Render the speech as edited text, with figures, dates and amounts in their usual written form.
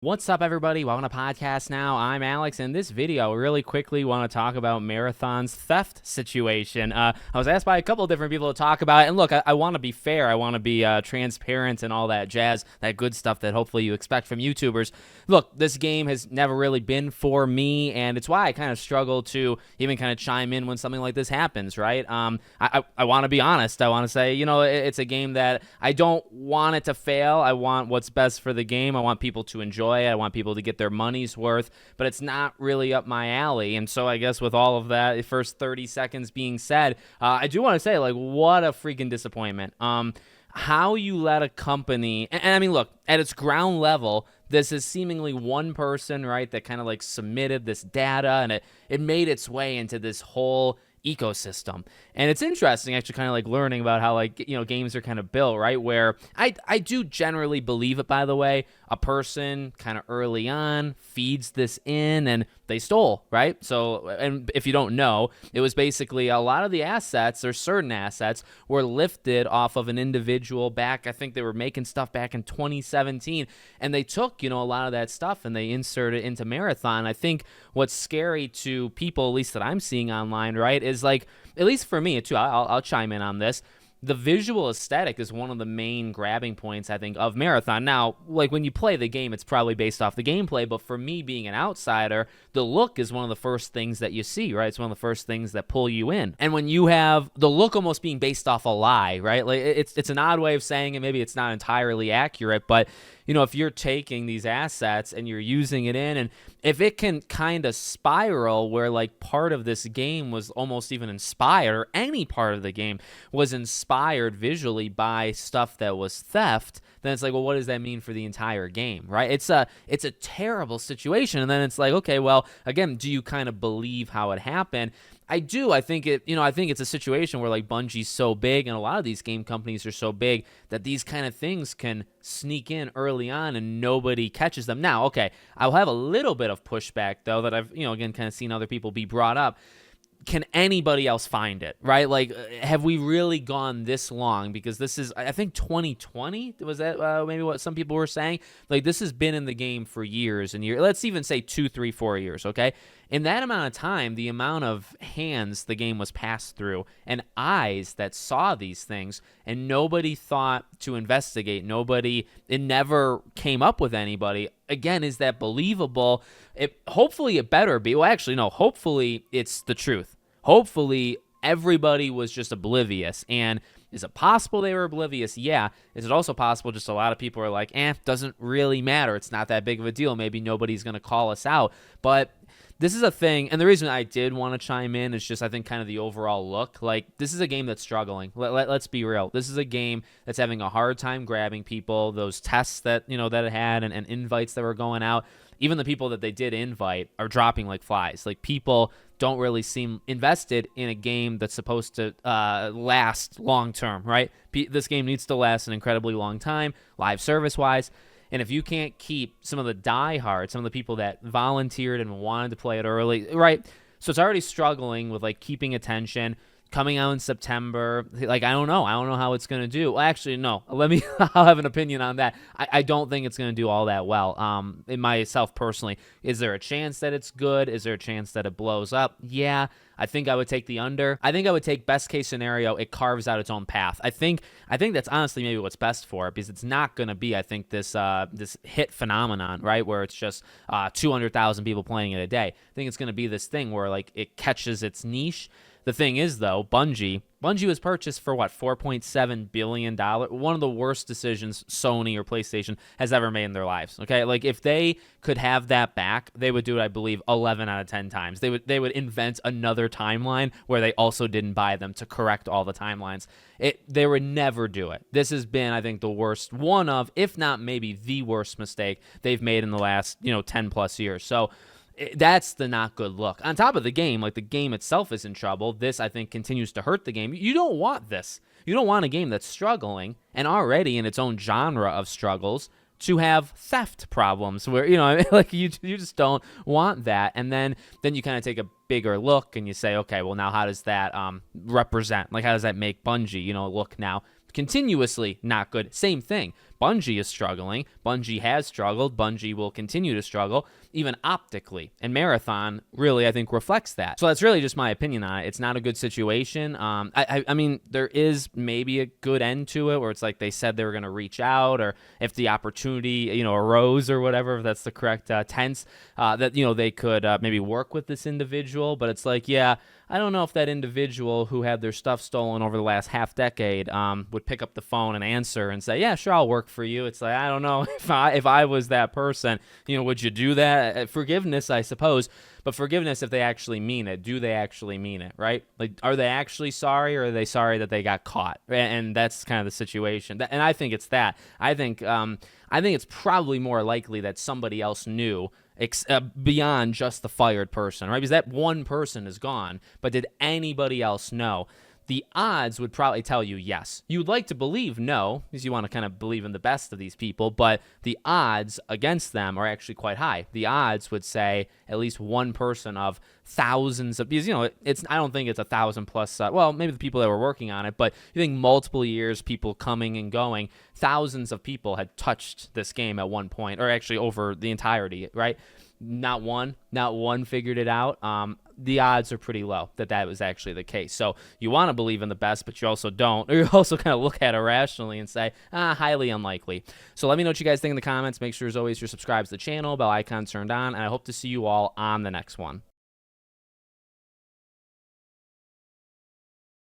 What's up, everybody? Welcome to Podcast Now. I'm Alex. In this video, really quickly want to talk about Marathon's theft situation. I was asked by a couple of different people to talk about it, and look, I want to be fair. I want to be transparent and all that jazz, that good stuff that hopefully you expect from YouTubers. Look, this game has never really been for me, and it's why I kind of struggle to even kind of chime in when something like this happens, right? I want to be honest. I want to say, it's a game that I don't want it to fail. I want what's best for the game. I want people to enjoy. I want people to get their money's worth, but it's not really up my alley. And so I guess with all of that, the first 30 seconds being said, I do want to say, what a freaking disappointment. How you let a company, and I mean, look, at its ground level, this is seemingly one person, right, that kind of submitted this data, and it made its way into this whole ecosystem. And it's interesting actually kind of learning about how games are kind of built, right, where I do generally believe it, by the way. A person kind of early on feeds this in and they stole, right? So, and if you don't know, it was basically a lot of the assets, or certain assets, were lifted off of an individual back. I think they were making stuff back in 2017, and they took a lot of that stuff and they inserted it into Marathon. I think what's scary to people, at least that I'm seeing online, right, is at least for me too, I'll chime in on this. The visual aesthetic is one of the main grabbing points, I think, of Marathon. Now, when you play the game, it's probably based off the gameplay, but for me, being an outsider, the look is one of the first things that you see, right? It's one of the first things that pull you in. And when you have the look almost being based off a lie, right? It's an odd way of saying it. Maybe it's not entirely accurate, but if you're taking these assets and you're using it and if it can kind of spiral where part of this game was almost even inspired, or any part of the game was inspired visually by stuff that was theft, then it's well, what does that mean for the entire game, right? It's a terrible situation. And then it's okay, well, again, do you kind of believe how it happened? I do. I think it's a situation where Bungie's so big and a lot of these game companies are so big that these kind of things can sneak in early on and nobody catches them. Now, okay, I'll have a little bit of pushback though that I've, again, kind of seen other people be brought up. Can anybody else find it, right? Have we really gone this long? Because this is, I think, 2020. Was that maybe what some people were saying? This has been in the game for years and years. Let's even say 2, 3, 4 years, okay? In that amount of time, the amount of hands the game was passed through and eyes that saw these things, and nobody thought to investigate. It never came up with anybody. Again, is that believable? Hopefully it better be. Well, actually, no. Hopefully it's the truth. Hopefully everybody was just oblivious. And is it possible they were oblivious? Yeah. Is it also possible just a lot of people are doesn't really matter. It's not that big of a deal. Maybe nobody's going to call us out. But this is a thing, and the reason I did want to chime in is just I think kind of the overall look. This is a game that's struggling. Let's be real. This is a game that's having a hard time grabbing people. Those tests that that it had and invites that were going out, even the people that they did invite are dropping like flies. People don't really seem invested in a game that's supposed to last long term, right? This game needs to last an incredibly long time, live service-wise. And if you can't keep some of the diehards, some of the people that volunteered and wanted to play it early, right? So it's already struggling with keeping attention. Coming out in September, I don't know. I don't know how it's going to do. Well, actually, no. I'll have an opinion on that. I don't think it's going to do all that well. In myself personally, is there a chance that it's good? Is there a chance that it blows up? Yeah. I think I would take the under. I think I would take best case scenario. It carves out its own path. I think that's honestly maybe what's best for it, because it's not going to be, I think, this hit phenomenon, right, where it's just 200,000 people playing it a day. I think it's going to be this thing where it catches its niche. The thing is, though, Bungie was purchased for what, $4.7 billion? One of the worst decisions Sony or PlayStation has ever made in their lives. Okay, if they could have that back, they would do it, I believe, 11 out of 10 times. They would invent another timeline where they also didn't buy them to correct all the timelines. They would never do it. This has been, I think, the worst, one of, if not maybe the worst mistake they've made in the last 10 plus years. So that's the not good look. On top of the game, the game itself is in trouble. This, I think, continues to hurt the game. You don't want this. You don't want a game that's struggling and already in its own genre of struggles to have theft problems where, you just don't want that. And then you kind of take a bigger look and you say, okay, well, now how does that represent? How does that make Bungie, look now continuously not good. Same thing. Bungie is struggling. Bungie has struggled. Bungie will continue to struggle, even optically. And Marathon really, I think, reflects that. So that's really just my opinion on it. It's not a good situation. I mean, there is maybe a good end to it where it's like they said they were going to reach out, or if the opportunity, arose or whatever, if that's the correct tense, that, they could maybe work with this individual. But it's like, yeah, I don't know if that individual who had their stuff stolen over the last half decade would pick up the phone and answer and say, yeah, sure, I'll work for you. It's like, I don't know if I was that person, would you do that? Forgiveness, I suppose, but forgiveness if they actually mean it. Do they actually mean it, right? Like, are they actually sorry, or are they sorry that they got caught? And that's kind of the situation. And I think it's that. I think it's probably more likely that somebody else knew beyond just the fired person, right? Because that one person is gone, but did anybody else know? The odds would probably tell you yes. You would like to believe no, because you want to kind of believe in the best of these people, but the odds against them are actually quite high. The odds would say at least one person of thousands of, because, I don't think it's 1,000 plus, well, maybe the people that were working on it, but you think multiple years, people coming and going, thousands of people had touched this game at one point, or actually over the entirety, right? Not one figured it out. The odds are pretty low that was actually the case. So you want to believe in the best, but you also don't. Or you also kind of look at it rationally and say, highly unlikely. So let me know what you guys think in the comments. Make sure, as always, you're subscribed to the channel, bell icon turned on, and I hope to see you all on the next one.